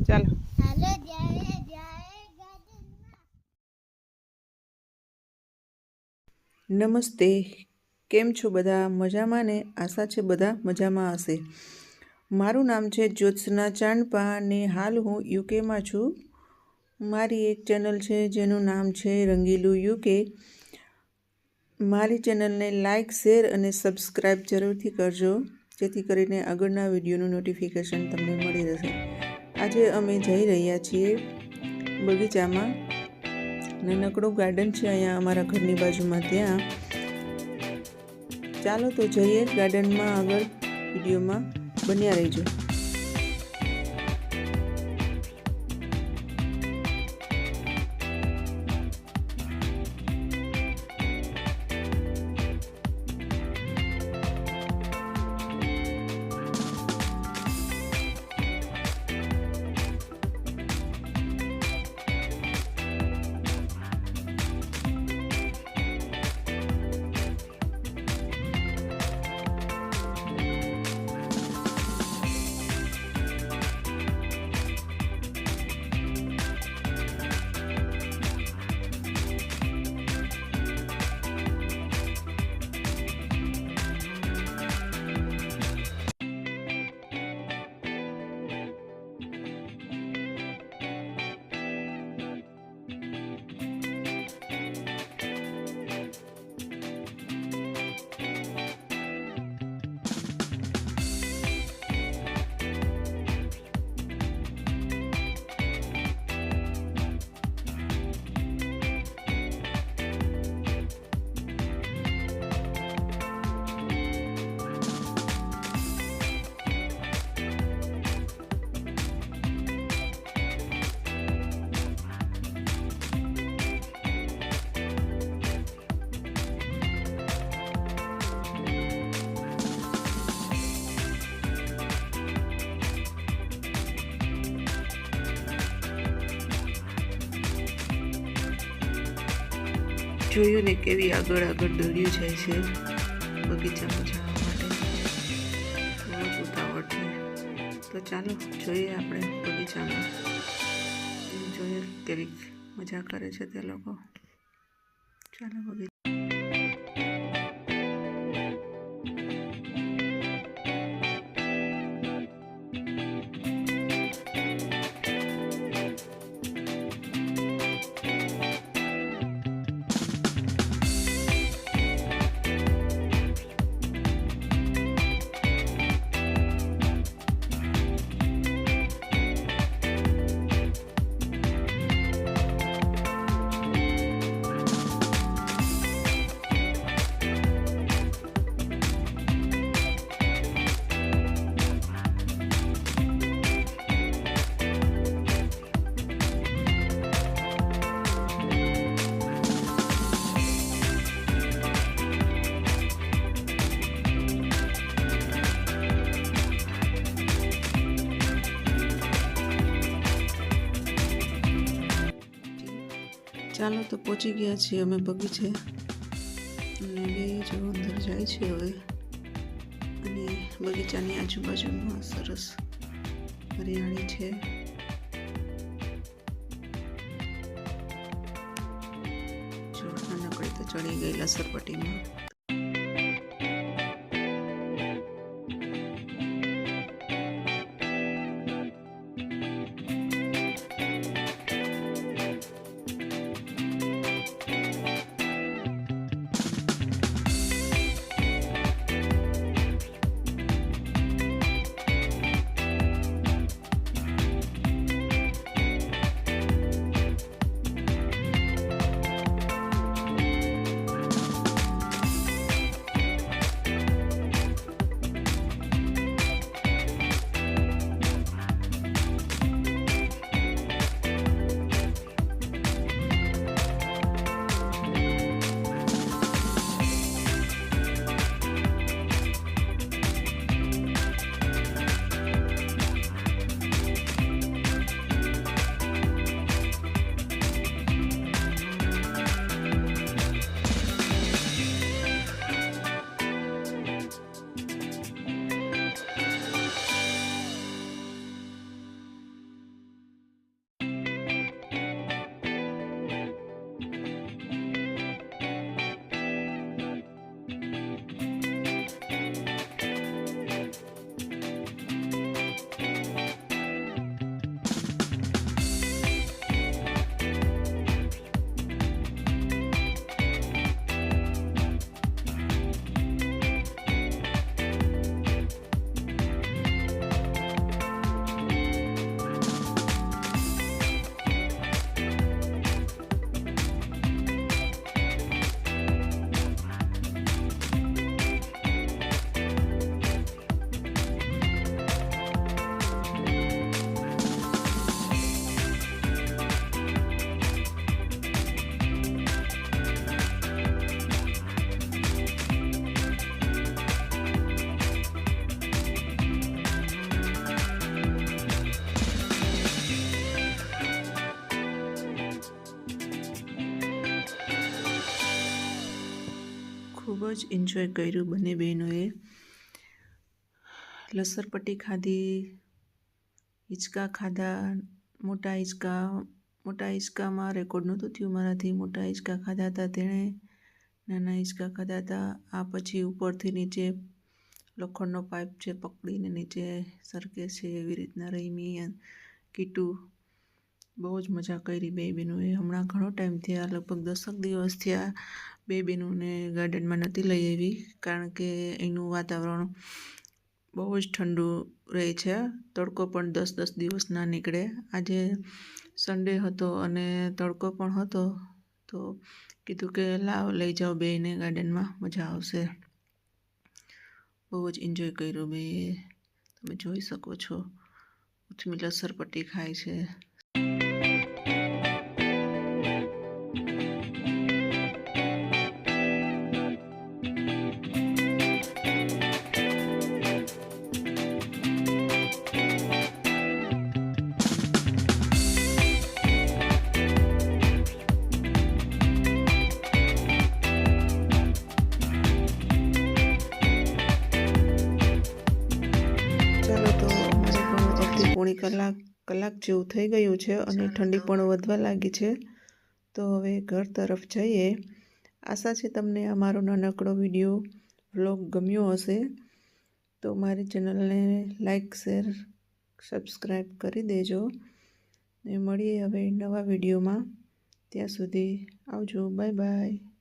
ચાલો નમસ્તે, કેમ છો બધા? મજામાં ને? આશા છે બધા મજામાં હશે. મારું નામ છે જ્યોત્સના ચાંદપા અને હાલ હું યુકેમાં છું. મારી એક ચેનલ છે જેનું નામ છે રંગીલું યુકે. મારી ચેનલને લાઇક, શેર અને સબસ્ક્રાઈબ જરૂરથી કરજો, જેથી કરીને આગળના વિડીયોનું નોટિફિકેશન તમને મળી રહેશે. આજે અમે જઈ રહ્યા છીએ બગીચામાં. નાનકડું ગાર્ડન છે અહીંયા અમારા ઘરની બાજુમાં. ત્યાં ચાલો તો જઈએ ગાર્ડનમાં. આગળ વિડીયોમાં બન્યા રહેજો. જોયું ને કેવી આગળ દોડ્યું જાય છે બગીચામાં જવા માટે. થોડુંક ઉતાવળ છે, તો ચાલો જોઈએ આપણે બગીચામાં. જોઈએ કેવી મજા કરે છે તે લોકો. ચાલો બગીચા. ચાલો તો પહોંચી ગયા છીએ અમે બગીચે. અને બે જો અંદર જાય છે હવે. અને બગીચાની આજુબાજુમાં સરસ હરિયાળી છે. જો નાનકડી તો ચડી ગઈ લસરપટ્ટીમાં. જ એન્જોય કર્યું બંને બહેનોએ. લસરપટ્ટી ખાધી, હિંચકા ખાધા. મોટા હિંચકામાં રેકોર્ડ નહોતું થયું મારાથી. મોટા હિંચકા ખાધા હતા તેણે, નાના હિંચકા ખાધા હતા. આ પછી ઉપરથી નીચે લોખંડનો પાઇપ છે પકડીને નીચે સરકે છે એવી રીતના રમી કીટુ. બહુ જ મજા કરી બે બહેનોએ. હમણાં ઘણો ટાઈમ થયા, લગભગ 10 દિવસ થયા બે બહેનોને ગાર્ડનમાં નથી લઈ આવી, કારણ કે એનું વાતાવરણ બહુ જ ઠંડુ રહે છે. તડકો પણ 10 દિવસ ના નીકળે. આજે સન્ડે હતો અને તડકો પણ હતો, તો કીધું કે લાવ લઈ જાઓ બેયને ગાર્ડનમાં, મજા આવશે. બહુ જ એન્જોય કર્યો બે. તમે જોઈ શકો છો ઉથમી લસરપટ્ટી ખાય છે. પોણી કલાક જેવું થઈ ગયું છે અને ઠંડી પણ વધવા લાગી છે. તો હવે ઘર તરફ જઈએ. આશા છે તમને અમારો નાનકડો વિડીયો વ્લોગ ગમ્યો હશે. તો મારી ચેનલને લાઈક, શેર, સબસ્ક્રાઈબ કરી દેજો. ને મળીએ હવે નવા વિડીયોમાં. ત્યાં સુધી આવજો. Bye bye.